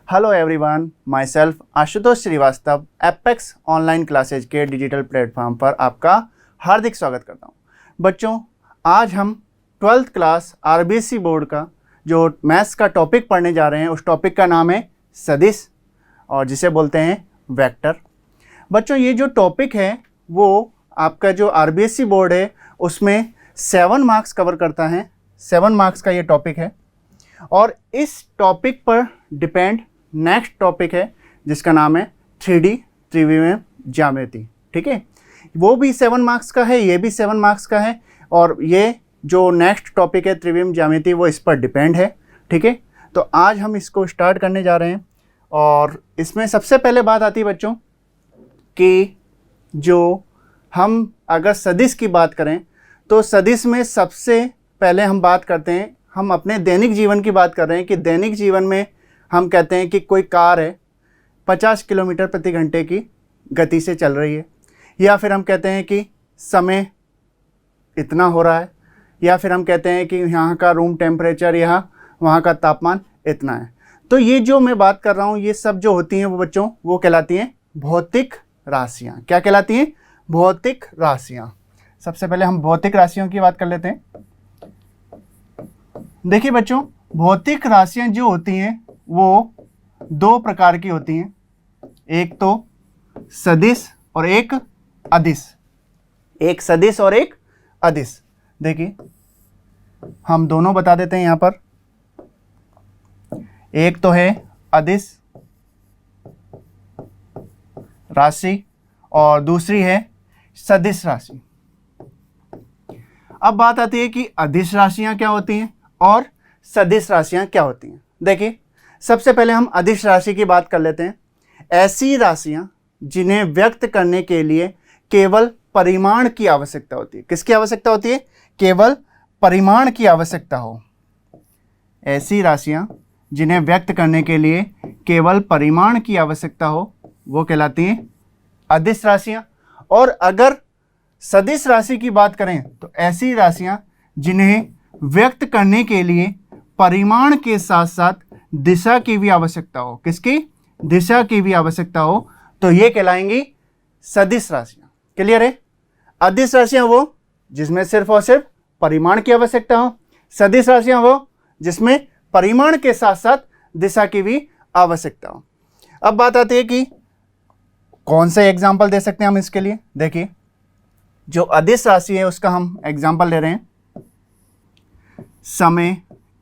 Hello everyone, myself Ashutosh Shrivastava Apex online classes के digital platform पर आपका हार्दिक स्वागत करता हूं। बच्चों, आज हम 12th क्लास आरबीएसई बोर्ड का जो मैथ्स का टॉपिक पढ़ने जा रहे हैं, उस टॉपिक का नाम है सदिश और जिसे बोलते हैं वेक्टर। बच्चों, ये जो टॉपिक है वो आपका जो आरबीएसई बोर्ड है उसमें 7 मार्क्स कवर करता है। 7 मार्क्स का ये टॉपिक है और इस टॉपिक पर डिपेंड नेक्स्ट टॉपिक है जिसका नाम है 3D त्रिविमीय ज्यामिति। ठीक है, वो भी 7 मार्क्स का है, ये भी 7 मार्क्स का है और ये जो नेक्स्ट टॉपिक है त्रिविमीय ज्यामिति वो इस पर डिपेंड है। ठीक है, तो आज हम इसको स्टार्ट करने जा रहे हैं और इसमें सबसे पहले बात आती है बच्चों कि जो हम अगर सदिश की बात करें तो सदिश में सबसे पहले हम बात करते हैं, हम अपने दैनिक जीवन की बात कर रहे हैं कि दैनिक जीवन में हम कहते हैं कि कोई कार है 50 किलोमीटर प्रति घंटे की गति से चल रही है, या फिर हम कहते हैं कि समय इतना हो रहा है, या फिर हम कहते हैं कि यहाँ का रूम टेम्परेचर या वहाँ का तापमान इतना है। तो ये जो मैं बात कर रहा हूँ ये सब जो होती हैं वो बच्चों वो कहलाती हैं भौतिक राशियाँ। क्या कहलाती हैं? भौतिक राशियाँ। सबसे पहले हम भौतिक राशियों की बात कर लेते हैं। देखिए बच्चों, भौतिक राशियाँ जो होती हैं वो 2 प्रकार की होती हैं, एक तो सदिश और एक अदिश। एक सदिश और एक अदिश। देखिए हम दोनों बता देते हैं यहाँ पर। एक तो है अदिश राशि और दूसरी है सदिश राशि। अब बात आती है कि अदिश राशियां क्या होती हैं और सदिश राशियां क्या होती हैं। देखिए सबसे पहले हम अदिश राशि की बात कर लेते हैं। ऐसी राशियां जिन्हें व्यक्त करने के लिए केवल परिमाण की आवश्यकता होती है। किसकी आवश्यकता होती है? केवल परिमाण की आवश्यकता हो। ऐसी राशियां जिन्हें व्यक्त करने के लिए केवल परिमाण की आवश्यकता हो वो कहलाती हैं अदिश राशियां। और अगर सदिश राशि की बात करें तो ऐसी राशियां जिन्हें व्यक्त करने के लिए परिमाण के साथ साथ दिशा की भी आवश्यकता हो। किसकी? दिशा की भी आवश्यकता हो, तो ये कहलाएंगी सदिश राशियां। क्लियर है? अदिश राशियां वो जिसमें सिर्फ और सिर्फ परिमाण की आवश्यकता हो, सदिश राशियां वो जिसमें परिमाण के साथ साथ दिशा की भी आवश्यकता हो। अब बात आती है कि कौन से एग्जाम्पल दे सकते हैं हम इसके लिए। देखिए जो अदिश राशि है उसका हम एग्जाम्पल ले रहे हैं। समय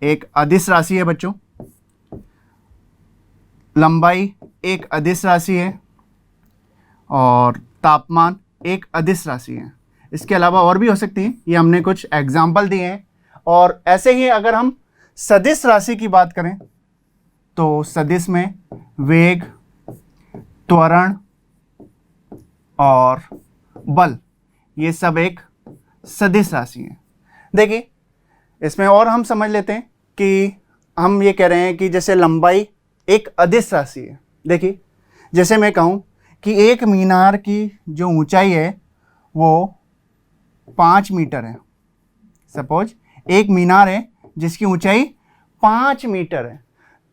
एक अदिश राशि है बच्चों, लंबाई एक अदिश राशि है और तापमान एक अदिश राशि है। इसके अलावा और भी हो सकती है, ये हमने कुछ एग्जाम्पल दिए हैं। और ऐसे ही अगर हम सदिश राशि की बात करें तो सदिश में वेग, त्वरण और बल, ये सब एक सदिश राशि है। देखिए इसमें और हम समझ लेते हैं कि हम ये कह रहे हैं कि जैसे लंबाई एक अदिश राशि है। देखिए जैसे मैं कहूँ कि एक मीनार की जो ऊंचाई है वो 5 मीटर है। सपोज एक मीनार है जिसकी ऊंचाई 5 मीटर है,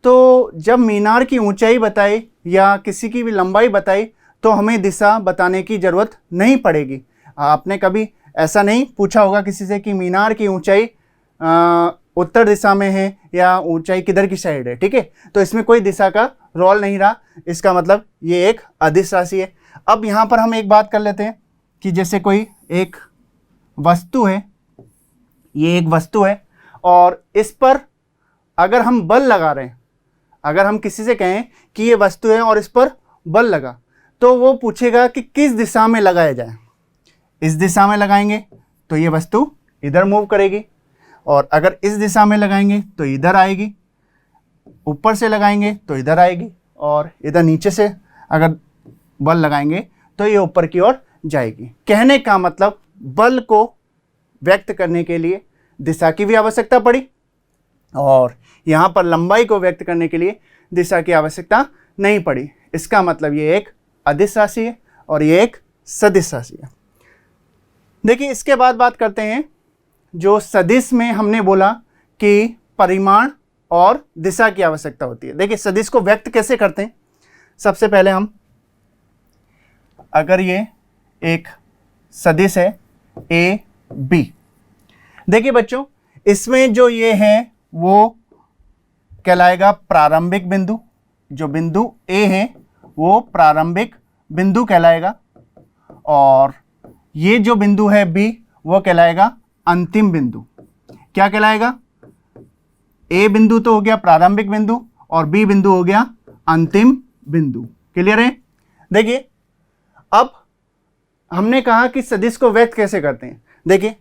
तो जब मीनार की ऊंचाई बताई या किसी की भी लंबाई बताई तो हमें दिशा बताने की ज़रूरत नहीं पड़ेगी। आपने कभी ऐसा नहीं पूछा होगा किसी से कि मीनार की ऊंचाई उत्तर दिशा में है या ऊंचाई किधर की साइड है। ठीक है, तो इसमें कोई दिशा का रोल नहीं रहा। इसका मतलब ये एक अदिश राशि है। अब यहाँ पर हम एक बात कर लेते हैं कि जैसे कोई एक वस्तु है, ये एक वस्तु है और इस पर अगर हम बल लगा रहे हैं, अगर हम किसी से कहें कि ये वस्तु है और इस पर बल लगा, तो वो पूछेगा कि किस दिशा में लगाया जाए। इस दिशा में लगाएंगे तो ये वस्तु इधर मूव करेगी, और अगर इस दिशा में लगाएंगे तो इधर आएगी, ऊपर से लगाएंगे तो इधर आएगी, और इधर नीचे से अगर बल लगाएंगे तो ये ऊपर की ओर जाएगी। कहने का मतलब बल को व्यक्त करने के लिए दिशा की भी आवश्यकता पड़ी और यहाँ पर लंबाई को व्यक्त करने के लिए दिशा की आवश्यकता नहीं पड़ी। इसका मतलब ये एक अदिश राशि है और ये एक सदिश राशि है। देखिए इसके बाद बात करते हैं जो सदिश में हमने बोला कि परिमाण और दिशा की आवश्यकता होती है। देखिए सदिश को व्यक्त कैसे करते हैं। सबसे पहले हम, अगर ये एक सदिश है ए बी, देखिए बच्चों इसमें जो ये है वो कहलाएगा प्रारंभिक बिंदु, जो बिंदु ए है वो प्रारंभिक बिंदु कहलाएगा, और ये जो बिंदु है बी वो कहलाएगा अंतिम बिंदु। क्या कहलाएगा, ए बिंदु तो हो गया प्रारंभिक बिंदु और बी बिंदु हो गया अंतिम बिंदु। क्लियर है। देखिए अब हमने कहा कि सदिश को व्यक्त कैसे करते हैं। देखिए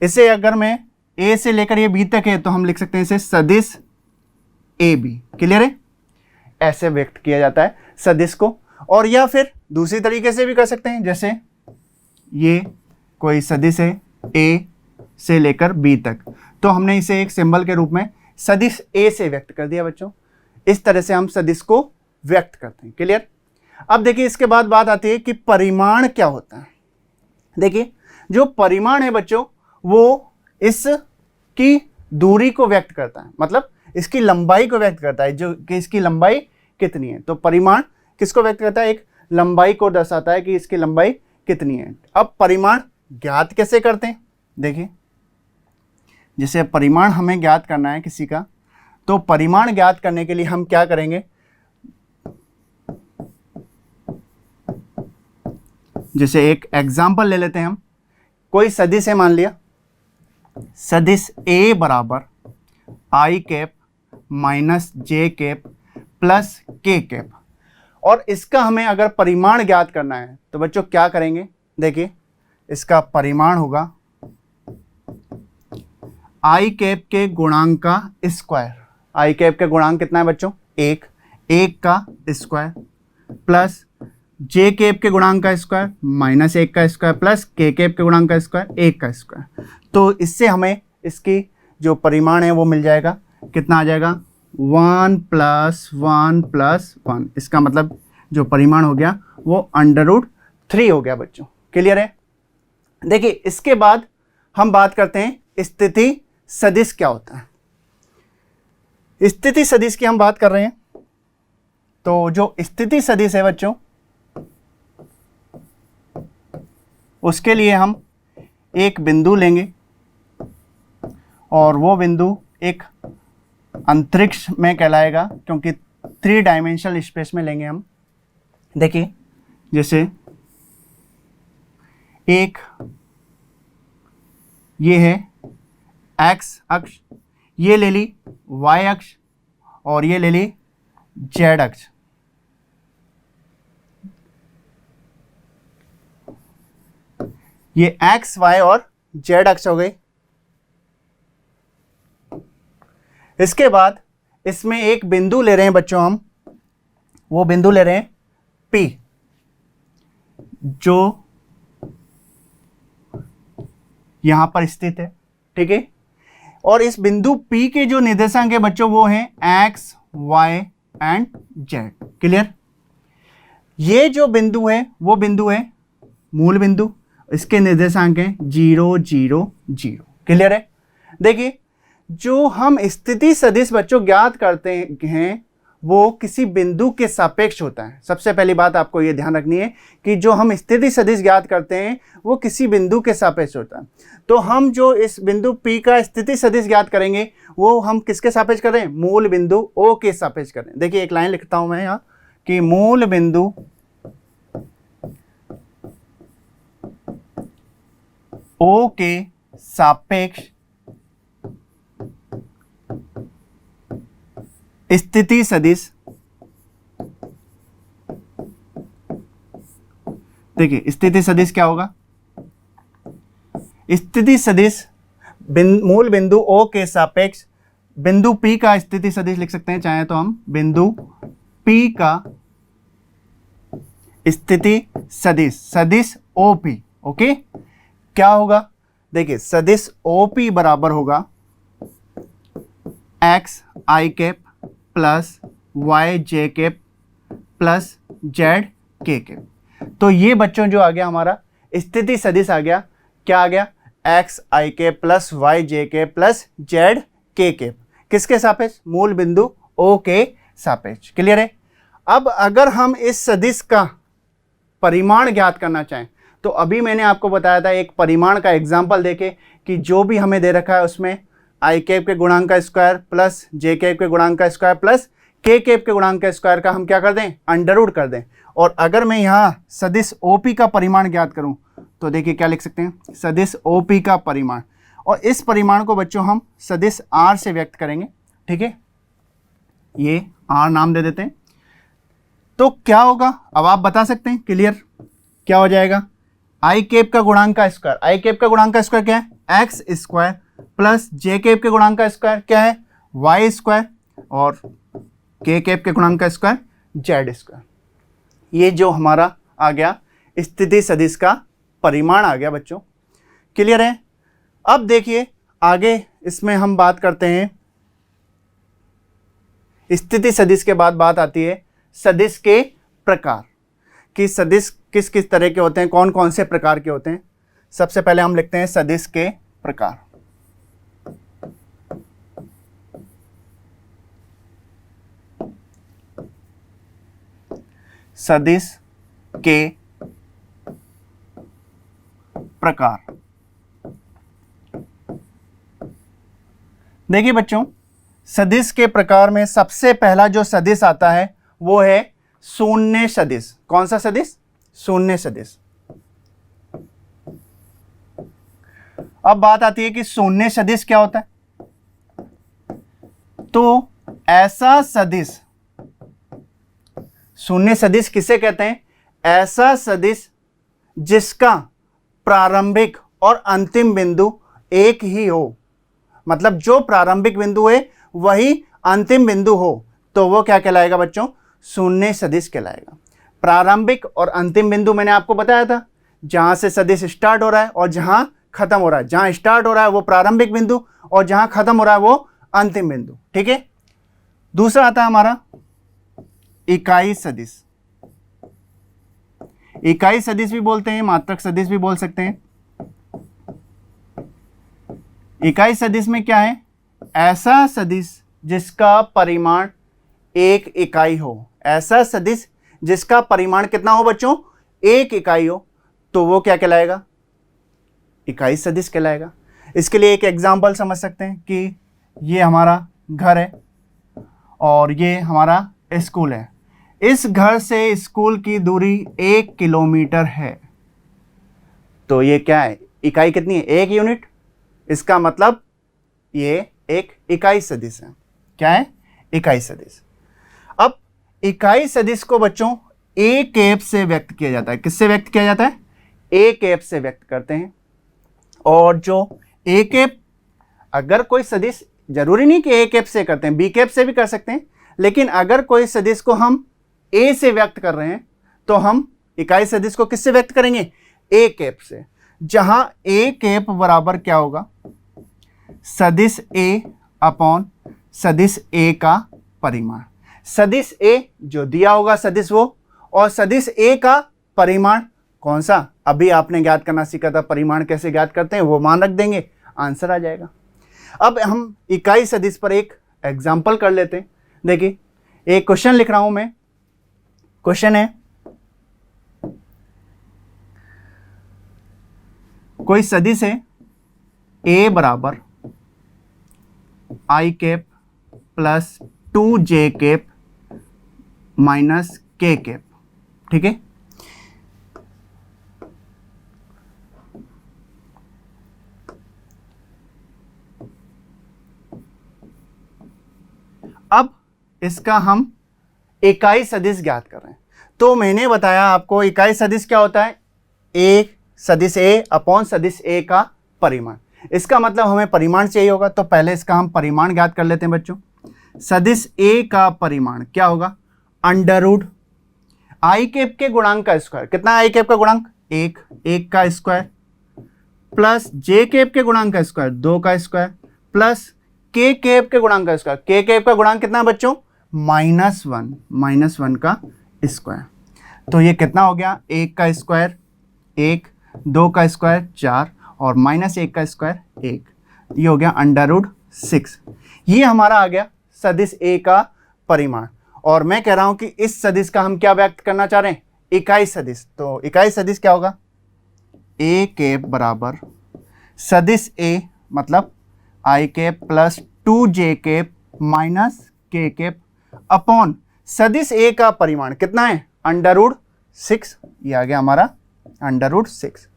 इसे अगर मैं ए से लेकर ये बी तक है तो हम लिख सकते हैं इसे सदिश ए बी। क्लियर है, ऐसे व्यक्त किया जाता है सदिश को। और या फिर दूसरी तरीके से भी कर सकते हैं, जैसे ये कोई सदिश है ए से लेकर बी तक, तो हमने इसे एक सिंबल के रूप में सदिश ए से व्यक्त कर दिया बच्चों। इस तरह से हम सदिश को व्यक्त करते हैं। क्लियर। अब देखिए इसके बाद बात आती है कि परिमाण क्या होता है। देखिए जो परिमाण है बच्चों वो इसकी दूरी को व्यक्त करता है, मतलब इसकी लंबाई को व्यक्त करता है, जो कि इसकी लंबाई कितनी है। तो परिमाण किसको व्यक्त करता है, एक लंबाई को दर्शाता है कि इसकी लंबाई कितनी है। अब परिमाण ज्ञात कैसे करते हैं। देखिए जैसे परिमाण हमें ज्ञात करना है किसी का, तो परिमाण ज्ञात करने के लिए हम क्या करेंगे, जैसे एक एग्जाम्पल ले लेते हैं हम। कोई सदिश है, मान लिया सदिश ए बराबर I cap minus J cap plus के कैप, और इसका हमें अगर परिमाण ज्ञात करना है तो बच्चों क्या करेंगे। देखिए इसका परिमाण होगा आई कैप के गुणांक का स्क्वायर। आई कैप के गुणांक कितना है बच्चों, एक, एक का स्क्वायर प्लस जे कैप के गुणांक का स्क्वायर माइनस एक का स्क्वायर प्लस के कैप के गुणांक का स्क्वायर एक का स्क्वायर। तो इससे हमें इसकी जो परिमाण है वो मिल जाएगा। कितना आ जाएगा, 1 + 1 + 1। इसका मतलब जो परिमाण हो गया वो √3 हो गया बच्चों। क्लियर है। देखिए इसके बाद हम बात करते हैं स्थिति सदिश क्या होता है। स्थिति सदिश की हम बात कर रहे हैं, तो जो स्थिति सदिश है बच्चों उसके लिए हम एक बिंदु लेंगे और वो बिंदु एक अंतरिक्ष में कहलाएगा, क्योंकि 3 डायमेंशनल स्पेस में लेंगे हम। देखिए जैसे एक ये है एक्स अक्ष, ये ले ली वाई अक्ष और ये ले ली जेड अक्ष। ये एक्स वाई और जेड अक्ष हो गई। इसके बाद इसमें एक बिंदु ले रहे हैं बच्चों हम, वो बिंदु ले रहे हैं P, जो यहां पर स्थित है। ठीक है। और इस बिंदु P के जो निर्देशांक है बच्चों वो हैं x, y and z। Clear. ये जो बिंदु है वो बिंदु है मूल बिंदु, इसके निर्देशांक हैं 0, 0, 0। क्लियर है। देखिए जो हम स्थिति सदिश बच्चों ज्ञात करते हैं वो किसी बिंदु के सापेक्ष होता है। सबसे पहली बात आपको ये ध्यान रखनी है कि जो हम स्थिति सदिश ज्ञात करते हैं वो किसी बिंदु के सापेक्ष होता है। तो हम जो इस बिंदु P का स्थिति सदिश ज्ञात करेंगे वो हम किसके सापेक्ष करें, मूल बिंदु O के सापेक्ष करें। देखिए एक लाइन लिखता हूं मैं यहाँ कि मूल बिंदु O के सापेक्ष स्थिति सदिश। देखिए स्थिति सदिश क्या होगा, स्थिति सदिश मूल बिंदु O के सापेक्ष बिंदु P का स्थिति सदिश लिख सकते हैं, चाहे तो हम बिंदु P का स्थिति सदिश, सदिश OP। ओके, क्या होगा, देखिए सदिश OP बराबर होगा x i cap plus y j cap plus z k cap. तो ये बच्चों जो आ गया हमारा स्थिति सदिश आ गया। क्या आ गया, x i cap plus y j cap plus z k cap. किसके सापेक्ष? मूल बिंदु O के सापेक्ष। क्लियर है? अब अगर हम इस सदिश का परिमाण ज्ञात करना चाहें तो अभी मैंने आपको बताया था एक परिमाण का एग्जाम्पल देके कि जो भी हमें दे रखा है उसमें आई कैप के गुणांक का स्क्वायर प्लस जे कैप के गुणांक का स्क्वायर प्लस के कैप के गुणांक का स्क्वायर का हम क्या कर दें? अंडर रूट कर दें। और अगर मैं यहाँ सदिश OP का परिमाण ज्ञात करूँ तो देखिए क्या लिख सकते हैं? सदिश OP का परिमाण। और इस परिमाण को बच्चों हम सदिश R से व्यक्त करेंगे। ठीक है, ये R नाम दे देते हैं। तो क्या होगा अब आप बता सकते हैं? क्लियर क्या हो जाएगा? आई कैप का गुणांक का स्क्वायर, आई कैप का गुणांक का स्क्वायर क्या है? एक्स स्क्वायर प्लस जे कैप के गुणांक का स्क्वायर क्या है? वाई स्क्वायर और के कैप के गुणांक का स्क्वायर जेड स्क्वायर। ये जो हमारा आ गया स्थिति सदिश का परिमाण आ गया बच्चों। क्लियर है? अब देखिए आगे इसमें हम बात करते हैं स्थिति सदिश के बाद बात आती है सदिश के प्रकार कि सदिश किस किस तरह के होते हैं, कौन कौन से प्रकार के होते हैं। सबसे पहले हम लिखते हैं सदिश के प्रकार। सदिश के प्रकार। देखिए बच्चों, सदिश के प्रकार में सबसे पहला जो सदिश आता है वो है शून्य सदिश। कौन सा सदिश? शून्य सदिश। अब बात आती है कि शून्य सदिश क्या होता है। तो ऐसा सदिश, शून्य सदिश किसे कहते हैं? ऐसा सदिश जिसका प्रारंभिक और अंतिम बिंदु एक ही हो। मतलब जो प्रारंभिक बिंदु है वही अंतिम बिंदु हो तो वो क्या कहलाएगा बच्चों? शून्य सदिश कहलाएगा। प्रारंभिक और अंतिम बिंदु मैंने आपको बताया था, जहां से सदिश स्टार्ट हो रहा है और जहां खत्म हो रहा है। जहां स्टार्ट हो रहा है वो प्रारंभिक बिंदु और जहां खत्म हो रहा है वो अंतिम बिंदु। ठीक है। दूसरा आता है हमारा इकाई सदिश। इकाई सदिश भी बोलते हैं, मात्रक सदिश भी बोल सकते हैं। इकाई सदिश में क्या है? ऐसा सदिश जिसका परिमाण एक इकाई हो। ऐसा सदिश जिसका परिमाण कितना हो बच्चों? एक इकाई हो तो वो क्या कहलाएगा? इकाई सदिश कहलाएगा। इसके लिए एक एग्जांपल समझ सकते हैं कि ये हमारा घर है और ये हमारा स्कूल है। इस घर से स्कूल की दूरी 1 किलोमीटर है। तो ये क्या है? इकाई कितनी है? 1 यूनिट। इसका मतलब ये एक इकाई सदिश है। क्या है? इकाई सदिश। अब इकाई सदिश को बच्चों ए कैप से व्यक्त किया जाता है। किससे व्यक्त किया जाता है? ए कैप से व्यक्त करते हैं। और जो ए कैप, अगर कोई सदिश, जरूरी नहीं कि ए कैप से करते हैं, बी कैप से भी कर सकते हैं, लेकिन अगर कोई सदिश को हम ए से व्यक्त कर रहे हैं तो हम इकाई सदिश को किससे व्यक्त करेंगे? ए कैप से। जहां ए कैप बराबर क्या होगा? सदिश ए अपॉन सदिश ए का परिमाण। सदिश ए जो दिया होगा सदिश वो, और सदिश ए का परिमाण कौन सा? अभी आपने ज्ञात करना सीखा था, परिमाण कैसे ज्ञात करते हैं, वो मान रख देंगे, आंसर आ जाएगा। अब हम इकाई सदिश पर एक एग्जाम्पल कर लेते हैं। देखिए एक क्वेश्चन लिख रहा हूं मैं। क्वेश्चन है, कोई सदिश है ए बराबर I cap plus 2j cap minus K cap. ठीक है। अब इसका हम इकाई सदिश ज्ञात कर रहे हैं। तो मैंने बताया आपको इकाई सदिश क्या होता है? ए सदिश ए अपॉन सदिश ए का परिमाण। इसका मतलब हमें परिमाण चाहिए होगा, तो पहले इसका हम परिमाण ज्ञात कर लेते हैं बच्चों। सदिश ए का परिमाण क्या होगा? अंडर रूट आई कैप के गुणांक का स्क्वायर। कितना आई कैप का गुणांक? 1 का स्क्वायर प्लस जे कैप के गुणांक का स्क्वायर 2 का स्क्वायर प्लस के कैप के गुणांक का स्क्वायर। के कैप का गुणांक कितना बच्चों? -1 का स्क्वायर। तो ये कितना हो गया? 1 का स्क्वायर 1, 2 का स्क्वायर 4 और -1 का स्क्वायर 1। ये हो गया अंडर रूट 6। ये हमारा आ गया सदिश ए का परिमाण। और मैं कह रहा हूं कि इस सदिश का हम क्या व्यक्त करना चाह रहे हैं, इकाई सदिश। तो इकाई सदिश क्या होगा, ए कैप बराबर सदिश ए मतलब I cap plus 2j cap minus K cap upon सदिश ए का परिमाण कितना है, √6। ये आ गया हमारा √6।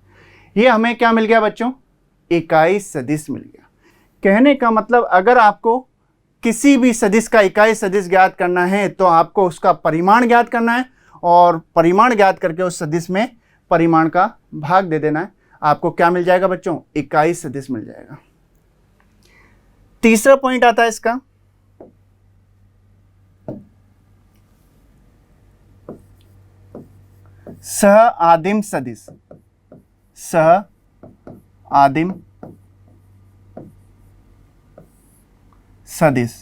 ये हमें क्या मिल गया बच्चों, इकाई सदिश मिल गया। कहने का मतलब अगर आपको किसी भी सदिश का इकाई सदिश ज्ञात करना है तो आपको उसका परिमाण ज्ञात करना है, और परिमाण ज्ञात करके उस सदिश में परिमाण का भाग दे देना है। आपको क्या मिल जाएगा बच्चों, इकाई सदिश मिल जाएगा। तीसरा पॉइंट आता है इसका, सह आदिम सदिश। सह आदिम सदिश।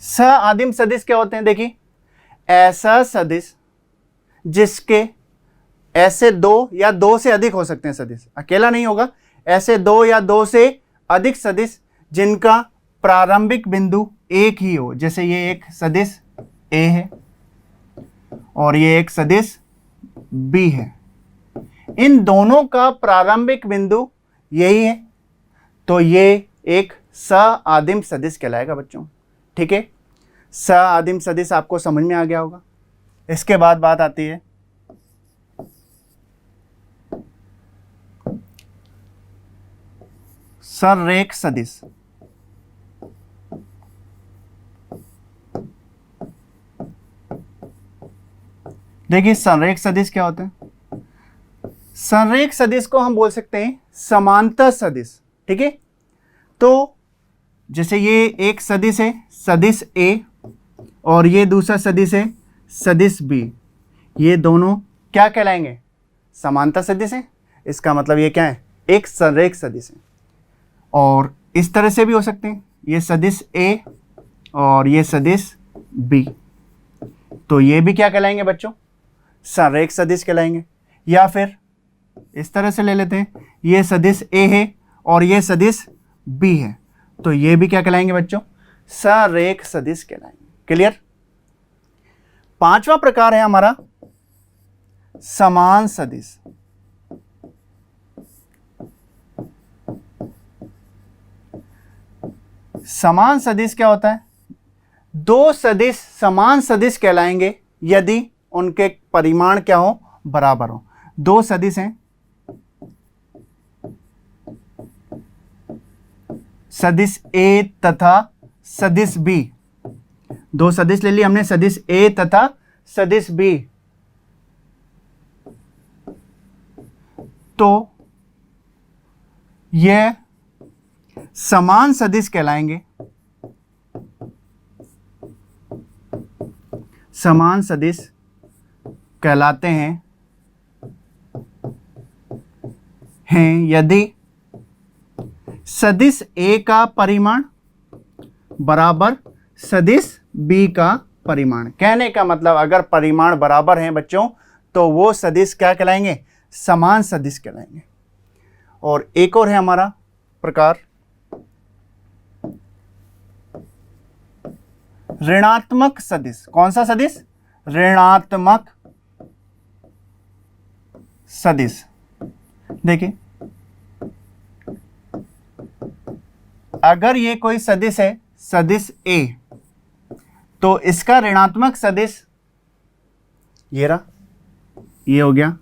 सह आदिम सदिश क्या होते हैं, देखिए ऐसा सदिश जिसके ऐसे दो या दो से अधिक हो सकते हैं सदिश, अकेला नहीं होगा, ऐसे दो या दो से अधिक सदिश जिनका प्रारंभिक बिंदु एक ही हो। जैसे ये एक सदिश ए है और ये एक सदिश बी है, इन दोनों का प्रारंभिक बिंदु यही है, तो ये एक सआदिम सदिश कहलाएगा बच्चों। ठीक है, सआदिम सदिश आपको समझ में आ गया होगा। इसके बाद बात आती है सररेख सदिश। देखिए संरेख सदिश क्या होते हैं, संरेख सदिश को हम बोल सकते हैं समांतर सदिश। ठीक है, तो जैसे ये एक सदिश है सदिश ए और ये दूसरा सदिश है सदिश बी, ये दोनों क्या कहलाएंगे, समांतर सदिश है। इसका मतलब ये क्या है, एक संरेख सदिश है। और इस तरह से भी हो सकते हैं, ये सदिश ए और ये सदिश बी, तो ये भी क्या कहलाएंगे बच्चों, संरेख सदिश कहलाएंगे। या फिर इस तरह से ले लेते हैं, ये सदिश ए है और ये सदिश बी है, तो ये भी क्या कहलाएंगे बच्चों, संरेख सदिश कहलाएंगे। क्लियर। पांचवा प्रकार है हमारा समान सदिश। समान सदिश क्या होता है, दो सदिश समान सदिश कहलाएंगे यदि उनके परिमाण क्या हो, बराबर हो। दो सदिश हैं, सदिश ए तथा सदिश बी, दो सदिश ले लिए हमने, सदिश ए तथा सदिश बी, तो यह समान सदिश कहलाएंगे। समान सदिश कहलाते हैं यदि सदिश ए का परिमाण बराबर सदिश बी का परिमाण। कहने का मतलब अगर परिमाण बराबर हैं बच्चों तो वो सदिश क्या कहलाएंगे, समान सदिश कहलाएंगे। और एक और है हमारा प्रकार ऋणात्मक सदिश। कौन सा सदिश, ऋणात्मक सदिश। देखिए अगर ये कोई सदिश है सदिश ए, तो इसका ऋणात्मक सदिश ये रहा, ये हो गया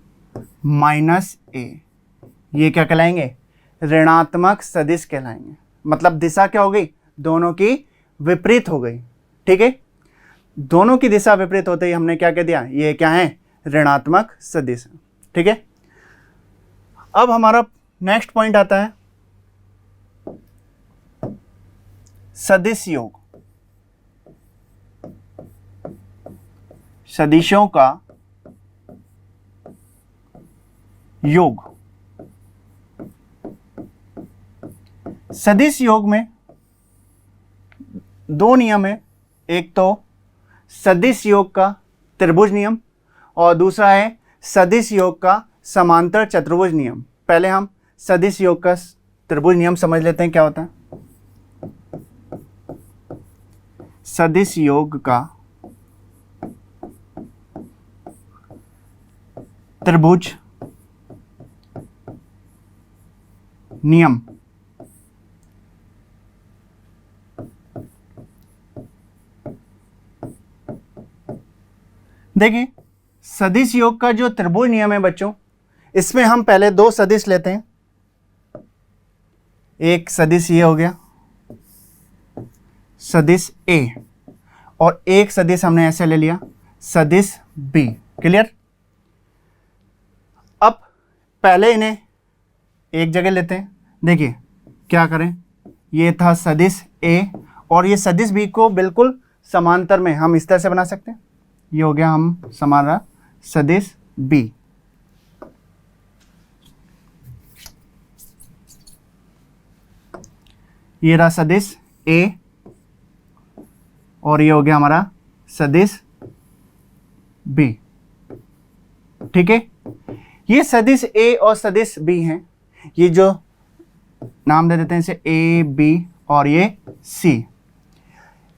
-a, ये क्या कहलाएंगे, ऋणात्मक सदिश कहलाएंगे। मतलब दिशा क्या हो गई, दोनों की विपरीत हो गई। ठीक है, दोनों की दिशा विपरीत होते ही हमने क्या कह दिया, ये क्या है, ऋणात्मक सदिश। ठीक है, अब हमारा नेक्स्ट पॉइंट आता है सदिश योग। सदिशों का योग। सदिश योग में दो नियम है, एक तो सदिश योग का त्रिभुज नियम और दूसरा है सदिश योग का समांतर चतुर्भुज नियम। पहले हम सदिश योग का त्रिभुज नियम समझ लेते हैं क्या होता है। सदिश योग का त्रिभुज नियम। देखिए, सदिश योग का जो त्रिभुज नियम है बच्चों, इसमें हम पहले दो सदिश लेते हैं। एक सदिश ये हो गया सदिश ए, और एक सदिश हमने ऐसे ले लिया सदिश बी। क्लियर? अब पहले इन्हें एक जगह लेते हैं। देखिए क्या करें, ये था सदिश ए और ये सदिश बी को बिल्कुल समांतर में हम इस तरह से बना सकते हैं। ये हो गया हम हमारा सदिश बी। ये रहा सदिश ए और ये हो गया हमारा सदिश बी। ठीक है, ये सदिश ए और सदिश बी हैं। ये जो नाम दे देते हैं इसे ए बी और ये सी।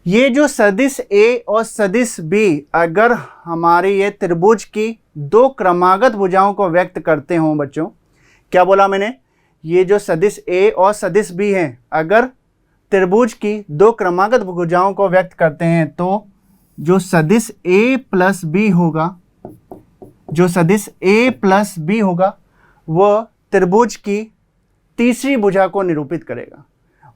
ये जो सदिश ए और सदिश बी अगर हमारी ये त्रिभुज की दो क्रमागत भुजाओं को व्यक्त करते हों बच्चों, क्या बोला मैंने, ये जो सदिश ए और सदिश बी हैं अगर त्रिभुज की दो क्रमागत भुजाओं को व्यक्त करते हैं तो जो सदिश ए प्लस बी होगा, जो सदिश ए प्लस बी होगा वह त्रिभुज की तीसरी भुजा को निरूपित करेगा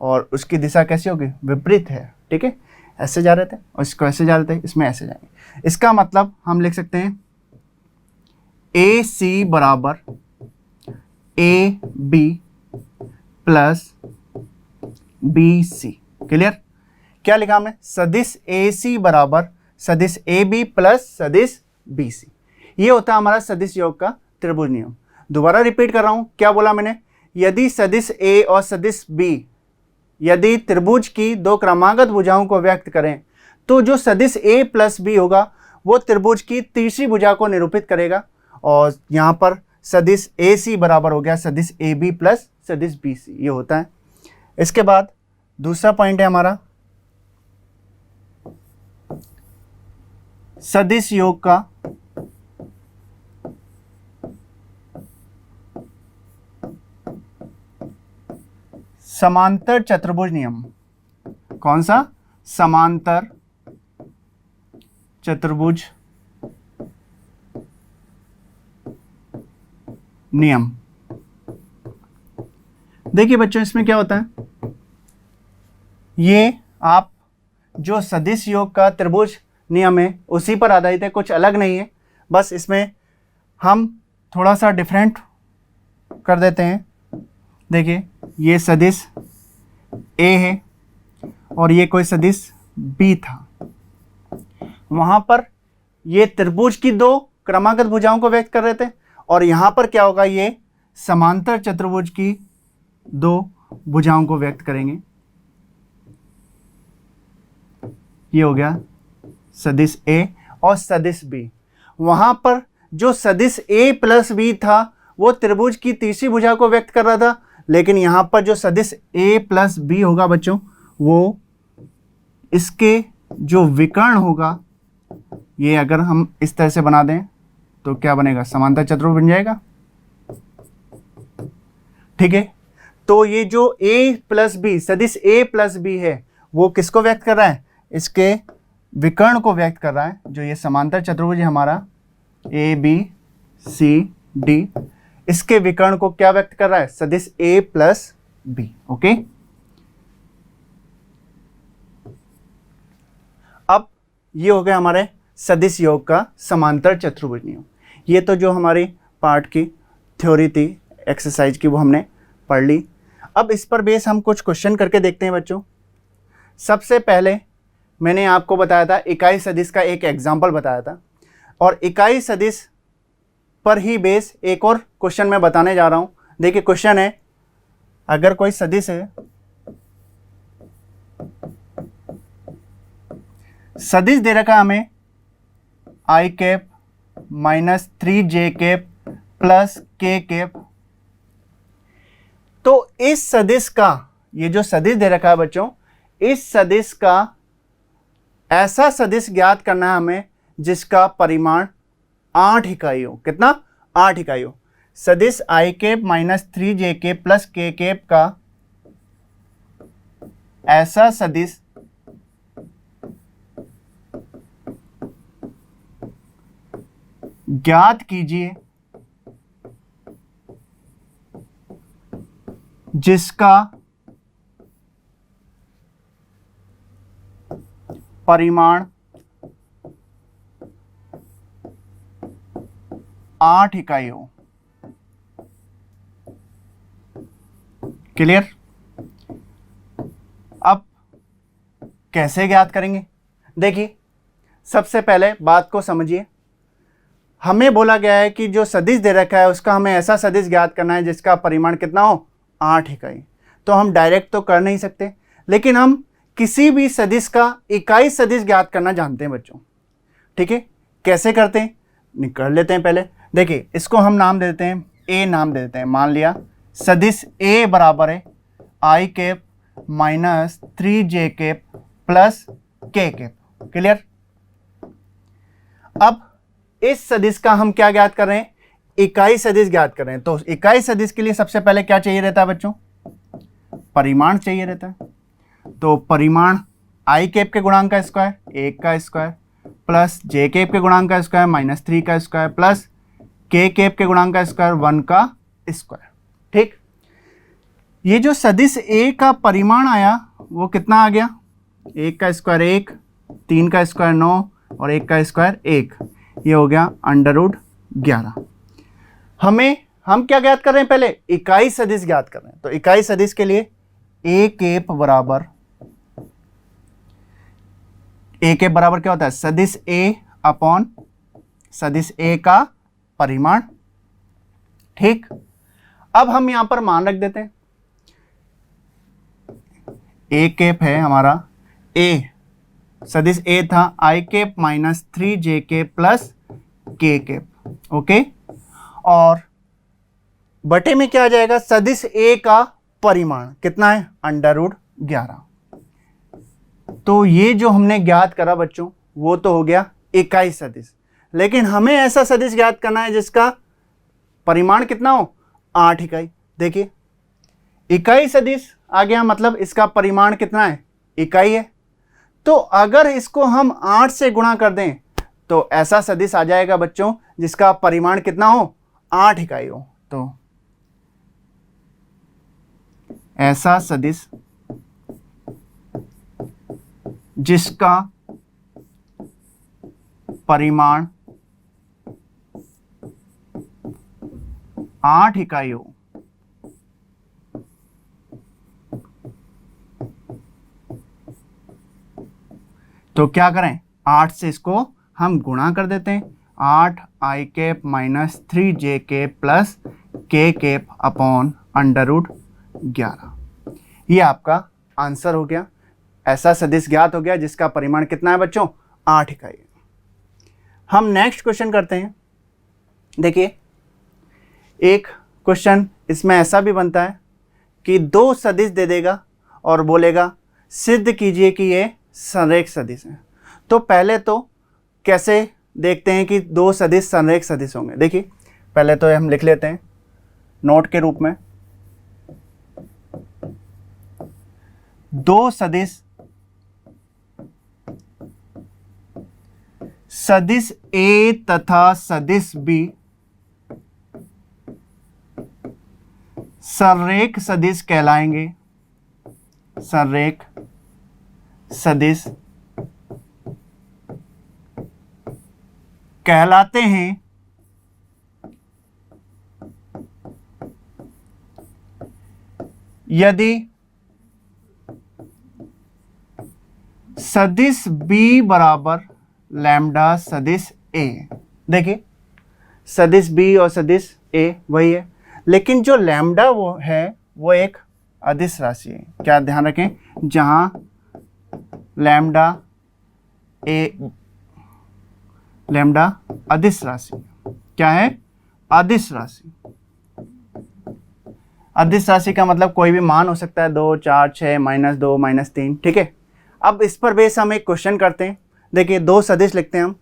और उसकी दिशा कैसी होगी, विपरीत है। ठीक है, ऐसे जा रहे थे और इसको ऐसे जा रहे थे, इसमें ऐसे जाएंगे। इसका मतलब हम लिख सकते हैं ए सी बराबर A B plus B C. Clear? क्या लिखा हमने, सदिश ए सी बराबर सदिश ए बी प्लस सदिश बी सी। ये होता है हमारा सदिश योग का त्रिभुज नियम। दोबारा रिपीट कर रहा हूं, क्या बोला मैंने, यदि सदिश ए और सदिश बी यदि त्रिभुज की दो क्रमागत भुजाओं को व्यक्त करें तो जो सदिश ए प्लस बी होगा वो त्रिभुज की तीसरी भुजा को निरूपित करेगा। और यहाँ पर सदिश ए सी बराबर हो गया सदिश ए बी प्लस सदिश बी सी, ये होता है। इसके बाद दूसरा पॉइंट है हमारा सदिश योग का समांतर चतुर्भुज नियम। कौन सा? समांतर चतुर्भुज नियम। देखिए बच्चों, इसमें क्या होता है, ये आप जो सदिश योग का त्रिभुज नियम है उसी पर आधारित है, कुछ अलग नहीं है। बस इसमें हम थोड़ा सा डिफरेंट कर देते हैं। देखिए, ये सदिश ए है और ये कोई सदिश बी था। वहां पर ये त्रिभुज की दो क्रमागत भुजाओं को व्यक्त कर रहे थे और यहां पर क्या होगा, ये समांतर चतुर्भुज की दो भुजाओं को व्यक्त करेंगे। ये हो गया सदिश ए और सदिश बी। वहां पर जो सदिश ए प्लस बी था वो त्रिभुज की तीसरी भुजा को व्यक्त कर रहा था, लेकिन यहां पर जो सदिश ए प्लस बी होगा बच्चों वो इसके जो विकर्ण होगा, ये अगर हम इस तरह से बना दें तो क्या बनेगा, समांतर चतुर्भुज बन जाएगा। ठीक है, तो ये जो ए प्लस बी सदिश ए प्लस बी है वो किसको व्यक्त कर रहा है, इसके विकर्ण को व्यक्त कर रहा है। जो ये समांतर चतुर्भुज है हमारा ए बी सी डी, इसके विकर्ण को क्या व्यक्त कर रहा है, सदिश ए प्लस बी। ओके, अब ये हो गया हमारे सदिश योग का समांतर चतुर्भुज नियम। ये तो जो हमारी पार्ट की थ्योरी थी एक्सरसाइज की वो हमने पढ़ ली। अब इस पर बेस हम कुछ क्वेश्चन करके देखते हैं बच्चों। सबसे पहले मैंने आपको बताया था इकाई सदिश का एक एग्जाम्पल बताया था, और इकाई सदिश पर ही बेस एक और क्वेश्चन मैं बताने जा रहा हूं। देखिए क्वेश्चन है, अगर कोई सदिश है, सदिश दे रखा हमें आई कैप माइनस 3 जे कैप प्लस के कैप। तो इस सदिश का, ये जो सदिश दे रखा है बच्चों, इस सदिश का ऐसा सदिश ज्ञात करना है हमें जिसका परिमाण 8 इकाई हो। कितना? 8 इकाई हो। सदिश आई कैप माइनस 3 कैप प्लस के कैप का ऐसा सदिश ज्ञात कीजिए जिसका परिमाण 8 इकाई हो। क्लियर? अब कैसे ज्ञात करेंगे? देखिए, सबसे पहले बात को समझिए। हमें बोला गया है कि जो सदिश दे रखा है उसका हमें ऐसा सदिश ज्ञात करना है जिसका परिमाण कितना हो? 8 इकाई। तो हम डायरेक्ट तो कर नहीं सकते, लेकिन हम किसी भी सदिश का इकाई सदिश ज्ञात करना जानते हैं बच्चों। ठीक है? कैसे करते हैं? निकाल लेते हैं पहले। देखिए, इसको हम नाम दे देते हैं, ए नाम दे देते हैं। मान लिया सदिश ए बराबर है आई कैप माइनस 3 कैप प्लस के कैप। क्लियर? अब इस सदिश का हम क्या ज्ञात कर रहे हैं? इकाई सदिश ज्ञात कर रहे हैं। तो इकाई सदिश के लिए सबसे पहले क्या चाहिए रहता है बच्चों? परिमाण चाहिए रहता है। तो परिमाण आई कैप के गुणांक का स्क्वायर, 1 का स्क्वायर, प्लस जे कैप के गुणांक का स्क्वायर माइनस 3 का स्क्वायर, प्लस के कैप के गुणांक का स्क्वायर 1 का स्क्वायर। ठीक? ये जो सदिश ए का परिमाण आया वो कितना आ गया? 1 का स्क्वायर 1, 3 का स्क्वायर 9 और 1 का स्क्वायर 1। ये हो गया √11। हम क्या ज्ञात कर रहे हैं? पहले इकाई सदिश ज्ञात कर रहे हैं। तो इकाई सदिश के लिए ए कैप बराबर क्या होता है? सदिश ए अपॉन सदिश ए का परिमाण। ठीक? अब हम यहां पर मान रख देते हैं। ए कैप है हमारा, ए सदिश ए था आई कैप माइनस 3 कैप प्लस के कैप। ओके? और बटे में क्या आ जाएगा? सदिश ए का परिमाण कितना है? √11। तो ये जो हमने ज्ञात करा बच्चों वो तो हो गया इकाई सदिश। लेकिन हमें ऐसा सदिश ज्ञात करना है जिसका परिमाण कितना हो? 8 इकाई। देखिए, इकाई सदिश आ गया, मतलब इसका परिमाण कितना है? इकाई है। तो अगर इसको हम 8 से गुणा कर दें तो ऐसा सदिश आ जाएगा बच्चों जिसका परिमाण कितना हो? 8 इकाई हो। तो ऐसा सदिश जिसका परिमाण 8 इकाई हो, तो क्या करें? 8 से इसको हम गुणा कर देते हैं। 8 आई कैप माइनस 3 कैप प्लस के कैप अपॉन √11। ये आपका आंसर हो गया। ऐसा सदिश ज्ञात हो गया जिसका परिमाण कितना है बच्चों? 8 इकाई। हम नेक्स्ट क्वेश्चन करते हैं। देखिए, एक क्वेश्चन इसमें ऐसा भी बनता है कि 2 सदिश दे देगा और बोलेगा सिद्ध कीजिए कि ये संरेख सदिश है। तो पहले तो कैसे देखते हैं कि 2 सदिश संरेख सदिश होंगे? देखिए, पहले तो हम लिख लेते हैं नोट के रूप में। 2 सदिश सदिश ए तथा सदिश बी संरेख सदिश कहलाएंगे। संरेख सदिश कहलाते हैं यदि सदिश बी बराबर लैम्डा सदिश ए। देखिए, सदिश बी और सदिश ए वही है, लेकिन जो लैम्डा वो है वो एक अदिश राशि है। क्या ध्यान रखें? जहां लैम्डा अदिश राशि क्या है? अदिश राशि। अदिश राशि का मतलब कोई भी मान हो सकता है, 2, 4, 6, -2, -3, ठीक है। अब इस पर बेस हम एक क्वेश्चन करते हैं। देखिए, दो सदिश लिखते हैं हम।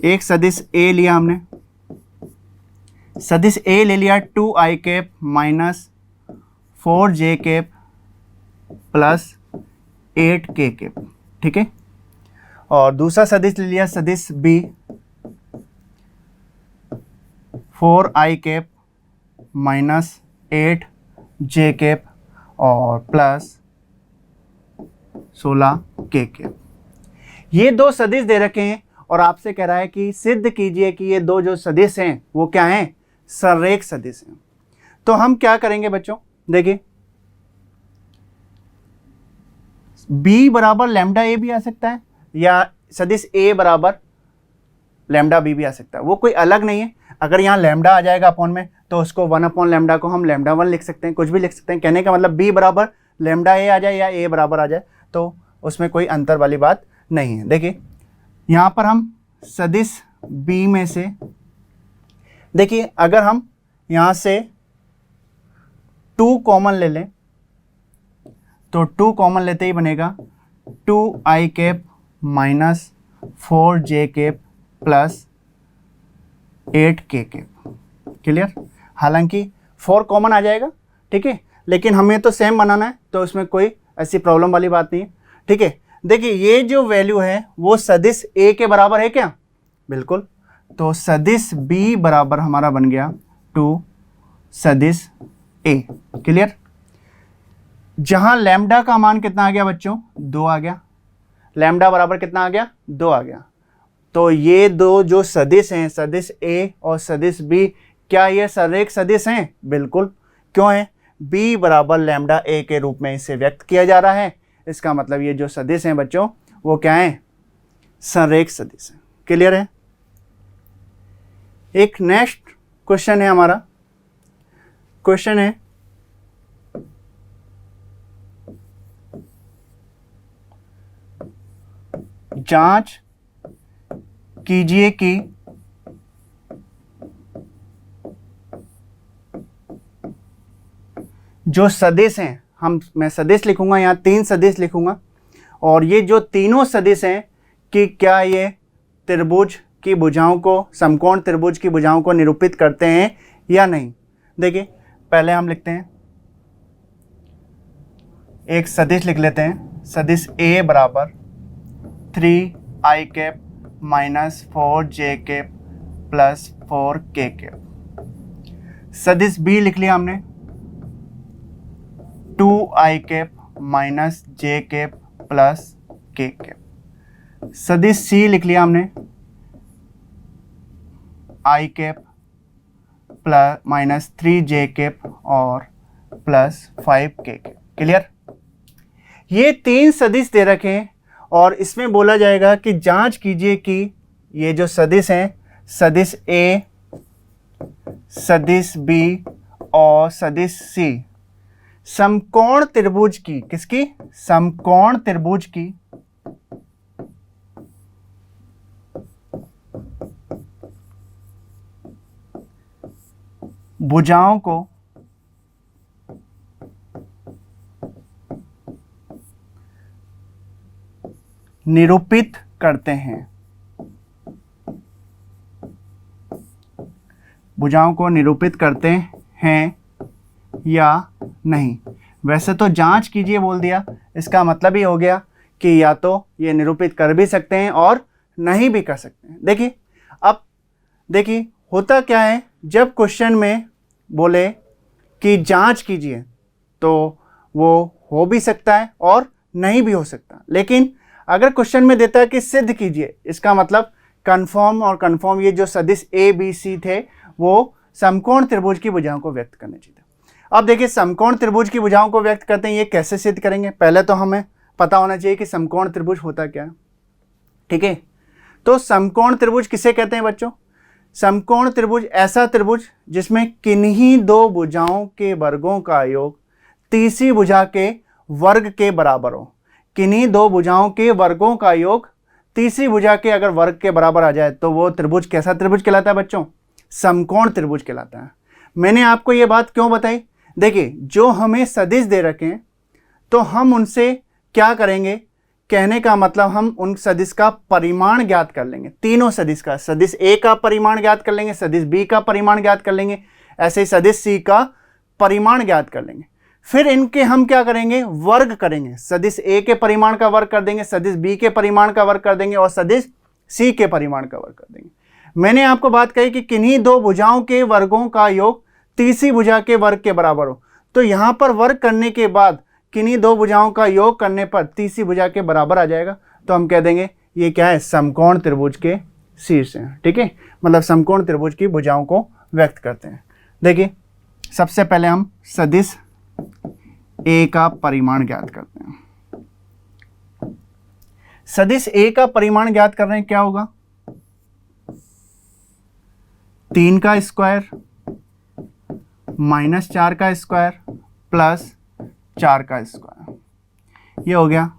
एक सदिश ए लिया हमने, सदिश ए ले लिया 2i cap minus 4j cap plus 8k cap, ठीक है। और दूसरा सदिश ले लिया सदिश B 4i cap minus 8j cap और प्लस 16k कैप। ये दो सदिश दे रखे हैं और आपसे कह रहा है कि सिद्ध कीजिए कि ये दो जो सदिश हैं वो क्या हैं, संरेख सदिश हैं। तो हम क्या करेंगे बच्चों, देखिए b बराबर लैम्डा ए भी आ सकता है या सदिश a बराबर लैम्डा b भी आ सकता है, वो कोई अलग नहीं है। अगर यहाँ लैम्डा आ जाएगा अपॉन में तो उसको 1 अपॉन लैम्डा को हम लैम्डा 1 लिख सकते हैं, कुछ भी लिख सकते हैं। कहने का मतलब b बराबर लैम्डा a आ जाए या a बराबर आ जाए तो उसमें कोई अंतर वाली बात नहीं है। देखिए यहाँ पर हम सदिश b में से, देखिए अगर हम यहाँ से 2 कॉमन ले लें तो 2 कॉमन लेते ही बनेगा 2i cap minus 4j cap plus 8k cap. Clear? हालांकि 4 कॉमन आ जाएगा, ठीक है, लेकिन हमें तो सेम बनाना है तो उसमें कोई ऐसी प्रॉब्लम वाली बात नहीं है, ठीक है। देखिए ये जो वैल्यू है वो सदिश a के बराबर है क्या? बिल्कुल। तो सदिश b बराबर हमारा बन गया 2 सदिश a। क्लियर? जहां लैम्डा का मान कितना आ गया बच्चों? 2 आ गया। लैम्डा बराबर कितना आ गया? 2 आ गया। तो ये दो जो सदिश हैं, सदिश a और सदिश b, क्या ये संरेख सदिश हैं? बिल्कुल। क्यों है? b बराबर लैम्डा a के रूप में इसे व्यक्त किया जा रहा है। इसका मतलब ये जो सदिश हैं बच्चों वो क्या हैं? संरेख सदिश हैं। क्लियर है? एक नेक्स्ट क्वेश्चन है हमारा। क्वेश्चन है जांच कीजिए कि जो सदिश हैं, मैं सदिश लिखूंगा, यहाँ 3 सदिश लिखूंगा और ये जो तीनों सदिश हैं कि क्या ये त्रिभुज की भुजाओं को, समकोण त्रिभुज की भुजाओं को निरूपित करते हैं या नहीं। देखिए पहले हम लिखते हैं, एक सदिश लिख लेते हैं, सदिश a बराबर 3i cap minus 4j cap plus 4k cap. सदिश b लिख लिया हमने 2i cap minus j cap plus k cap. सदिश c लिख लिया हमने i cap plus minus 3j cap और प्लस 5k कैप। क्लियर? ये 3 सदिश दे रखे हैं और इसमें बोला जाएगा कि जांच कीजिए कि ये जो सदिश हैं, सदिश a, सदिश b और सदिश c समकोण त्रिभुज की, किसकी? समकोण त्रिभुज की भुजाओं को निरूपित करते हैं। भुजाओं को निरूपित करते हैं या नहीं। वैसे तो जांच कीजिए बोल दिया, इसका मतलब ही हो गया कि या तो ये निरूपित कर भी सकते हैं और नहीं भी कर सकते हैं। देखिए अब देखिए होता क्या है, जब क्वेश्चन में बोले कि जांच कीजिए तो वो हो भी सकता है और नहीं भी हो सकता। लेकिन अगर क्वेश्चन में देता है कि सिद्ध कीजिए, इसका मतलब कंफर्म और कंफर्म ये जो सदिश a b c थे वो समकोण त्रिभुज की भुजाओं को व्यक्त करने चाहिए। अब देखिए समकोण त्रिभुज की भुजाओं को व्यक्त करते हैं, ये कैसे सिद्ध करेंगे? पहले तो हमें पता होना चाहिए कि समकोण त्रिभुज होता क्या है, ठीक है। तो समकोण त्रिभुज किसे कहते हैं बच्चों? समकोण त्रिभुज ऐसा त्रिभुज जिसमें किन्हीं दो भुजाओं के वर्गों का योग तीसरी भुजा के वर्ग के बराबर हो। किन्हीं दो भुजाओं के वर्गों का योग तीसरी भुजा के अगर वर्ग के बराबर आ जाए तो वो त्रिभुज कैसा त्रिभुज कहलाता है बच्चों? समकोण त्रिभुज कहलाता है। मैंने आपको ये बात क्यों बताई? देखिए, जो हमें सदिश दे रखे हैं तो हम उनसे क्या करेंगे, कहने का मतलब हम उन सदिश का परिमाण ज्ञात कर लेंगे। तीनों सदिश का, सदिश ए का परिमाण ज्ञात कर लेंगे, सदिश बी का परिमाण ज्ञात कर लेंगे, ऐसे ही सदिश सी का परिमाण ज्ञात कर लेंगे। फिर इनके हम क्या करेंगे, वर्ग करेंगे। सदिश ए के परिमाण का वर्ग कर देंगे, सदिश बी के परिमाण का वर्ग कर देंगे और सदिश सी के परिमाण का वर्ग कर देंगे। मैंने आपको बात कही कि किन्हीं दो भुजाओं के वर्गों का योग तीसरी भुजा के वर्ग के बराबर हो, तो यहाँ पर वर्ग करने के बाद किन्हीं दो भुजाओं का योग करने पर तीसरी भुजा के बराबर आ जाएगा, तो हम कह देंगे ये क्या है, समकोण त्रिभुज के शीर्ष हैं। ठीक है, मतलब समकोण त्रिभुज की भुजाओं को व्यक्त करते हैं। देखिए, सबसे पहले हम सदिश ए का परिमाण ज्ञात करते हैं। सदिश ए का परिमाण ज्ञात कर रहे हैं, क्या होगा, 3 का स्क्वायर माइनस 4 का स्क्वायर प्लस 4 का स्क्वायर, ये हो गया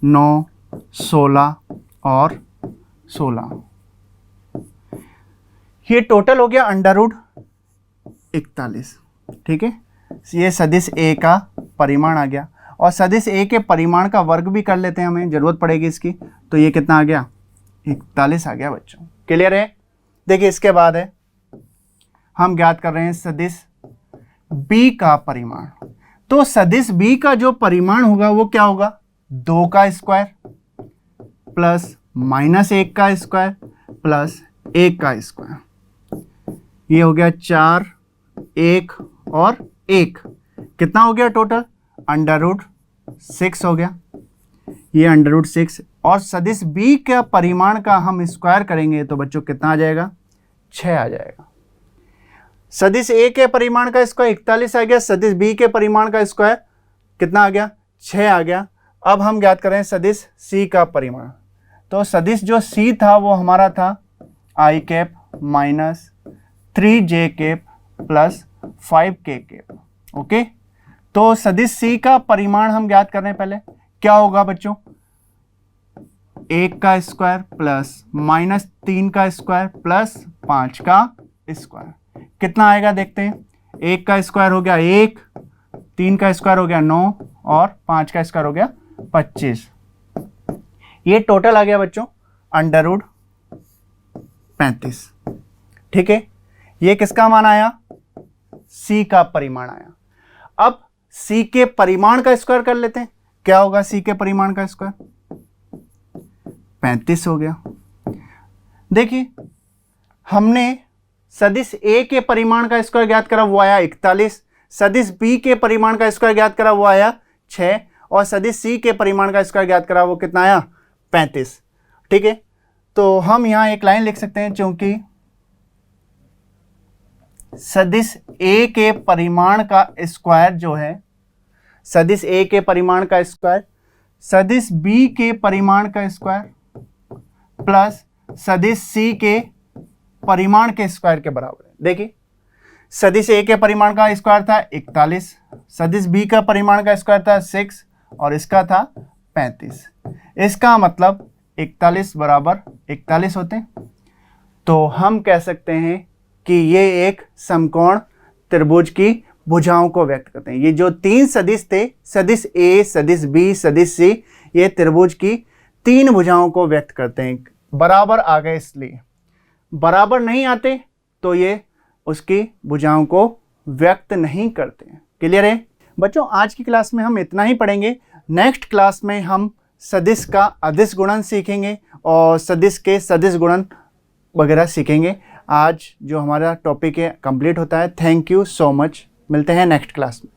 9, 16 और 16। ये टोटल हो गया √41। ठीक है, ये सदिश ए का परिमाण आ गया। और सदिश ए के परिमाण का वर्ग भी कर लेते हैं, हमें जरूरत पड़ेगी इसकी, तो ये कितना आ गया, 41 आ गया बच्चों। क्लियर है? देखिए, इसके बाद है हम ज्ञात कर रहे हैं सदिश बी का परिमाण। तो सदिश बी का जो परिमाण होगा वो क्या होगा, 2 का स्क्वायर प्लस -1 का स्क्वायर प्लस 1 का स्क्वायर, ये हो गया 4, 1 और 1, कितना हो गया टोटल, √6 हो गया, ये √6। और सदिश बी का परिमाण का हम स्क्वायर करेंगे तो बच्चों कितना आ जाएगा, 6 आ जाएगा। सदिश ए के परिमाण का स्क्वायर 41 आ गया, सदिश बी के परिमाण का स्क्वायर कितना आ गया, 6 आ गया। अब हम ज्ञात करें सदिश सी का परिमाण। तो सदिश जो सी था वो हमारा था i cap minus 3j cap plus 5k cap. Okay, तो सदिश सी का परिमाण हम ज्ञात कर रहे हैं। पहले क्या होगा बच्चों, 1 का स्क्वायर प्लस -3 का स्क्वायर प्लस 5 का स्क्वायर, कितना आएगा देखते हैं। 1 का स्क्वायर हो गया 1, 3 का स्क्वायर हो गया 9 और 5 का स्क्वायर हो गया 25। ये टोटल आ गया बच्चों √35। ठीक है, ये किसका मान आया, सी का परिमाण आया। अब सी के परिमाण का स्क्वायर कर लेते हैं, क्या होगा सी के परिमाण का स्क्वायर, 35 हो गया। देखिए, हमने सदिश ए के परिमाण का स्क्वायर ज्ञात करा, वो आया 41। सदिश बी के परिमाण का स्क्वायर ज्ञात करा, वो आया 6। और सदिश सी के परिमाण का स्क्वायर ज्ञात करा, वो कितना आया, 35। ठीक है, तो हम यहां एक लाइन लिख सकते हैं, चूंकि सदिश ए के परिमाण का स्क्वायर जो है, सदिश ए के परिमाण का स्क्वायर सदिश बी के परिमाण का स्क्वायर प्लस सदिश सी के परिमाण के स्क्वायर के बराबर है। देखिए, सदिश ए के परिमाण का स्क्वायर था 41, सदिश बी का परिमाण का स्क्वायर था 6 और इसका था 35। इसका मतलब 41 बराबर 41 होते हैं। तो हम कह सकते हैं कि ये एक समकोण त्रिभुज की भुजाओं को व्यक्त करते हैं। ये जो 3 सदिश थे, सदिश ए, सदिश बी, सदिश सी, ये त्रिभुज की 3 भुजाओं को व्यक्त करते हैं। बराबर आ गए, इसलिए बराबर नहीं आते तो ये उसकी भुजाओं को व्यक्त नहीं करते हैं। क्लियर है बच्चों? आज की क्लास में हम इतना ही पढ़ेंगे। नेक्स्ट क्लास में हम सदिश का अदिश गुणन सीखेंगे और सदिश के सदिश गुणन वगैरह सीखेंगे। आज जो हमारा टॉपिक है कंप्लीट होता है। थैंक यू सो मच, मिलते हैं नेक्स्ट क्लास में।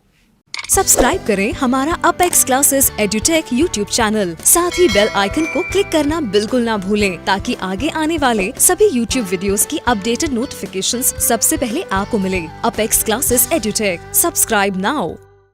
सब्सक्राइब करें हमारा apex classes edutech YouTube channel, साथ ही बेल आइकन को क्लिक करना बिल्कुल ना भूलें, ताकि आगे आने वाले सभी यूट्यूब वीडियोस की अपडेटेड नोटिफिकेशंस सबसे पहले आपको मिले। Apex classes edutech, subscribe now.